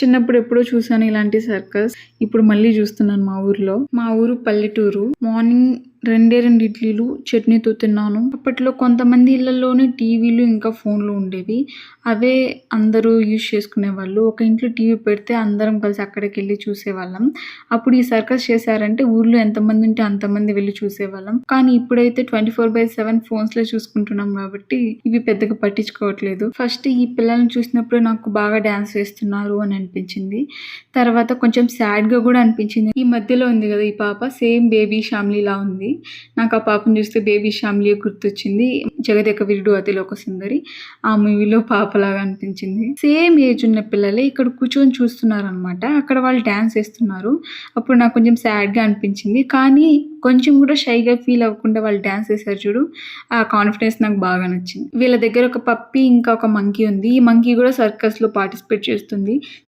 చిన్నప్పుడు ఎప్పుడో చూసాను ఇలాంటి సర్కస్. ఇప్పుడు మళ్ళీ చూస్తున్నాను మా ఊర్లో. మా ఊరు పల్లెటూరు. మార్నింగ్ 2 ఇడ్లీలు చట్నీతో తిన్నాను. అప్పట్లో కొంతమంది ఇళ్లలోనే టీవీలు ఇంకా ఫోన్లు ఉండేవి. అవే అందరూ యూజ్ చేసుకునేవాళ్ళు. ఒక ఇంట్లో టీవీ పెడితే అందరం కలిసి అక్కడికి వెళ్ళి చూసేవాళ్ళం. అప్పుడు ఈ సర్కస్ చేశారంటే ఊర్లో ఎంతమంది ఉంటే అంతమంది వెళ్ళి చూసేవాళ్ళం. కానీ ఇప్పుడైతే 24/7 ఫోన్స్ లో చూసుకుంటున్నాం కాబట్టి ఇవి పెద్దగా పట్టించుకోవట్లేదు. ఫస్ట్ ఈ పిల్లల్ని చూసినప్పుడు నాకు బాగా డాన్స్ వేస్తున్నారు అని అనిపించింది. తర్వాత కొంచెం సాడ్ గా కూడా అనిపించింది. ఈ మధ్యలో ఉంది కదా ఈ పాప, సేమ్ బేబీ శ్యామ్లీ లా ఉంది. నాకు ఆ పాపను చూస్తే బేబీ శ్యామ్లీ గుర్తొచ్చింది. జగదేక వీరుడు అతిలోక సుందరి ఆ మూవీలో పాపలాగా అనిపించింది. సేమ్ ఏజ్ ఉన్న పిల్లలే ఇక్కడ కూర్చొని చూస్తున్నారు అనమాట. అక్కడ వాళ్ళు డాన్స్ వేస్తున్నారు. అప్పుడు నాకు కొంచెం సాడ్ గా అనిపించింది. కానీ కొంచెం కూడా షైగా ఫీల్ అవ్వకుండా వాళ్ళు డాన్స్ వేసారు చూడు, ఆ కాన్ఫిడెన్స్ నాకు బాగా నచ్చింది. వీళ్ళ దగ్గర ఒక పప్పి ఇంకా ఒక మంకీ ఉంది. ఈ మంకీ కూడా సర్కస్ లో పార్టిసిపేట్ చేస్తుంది.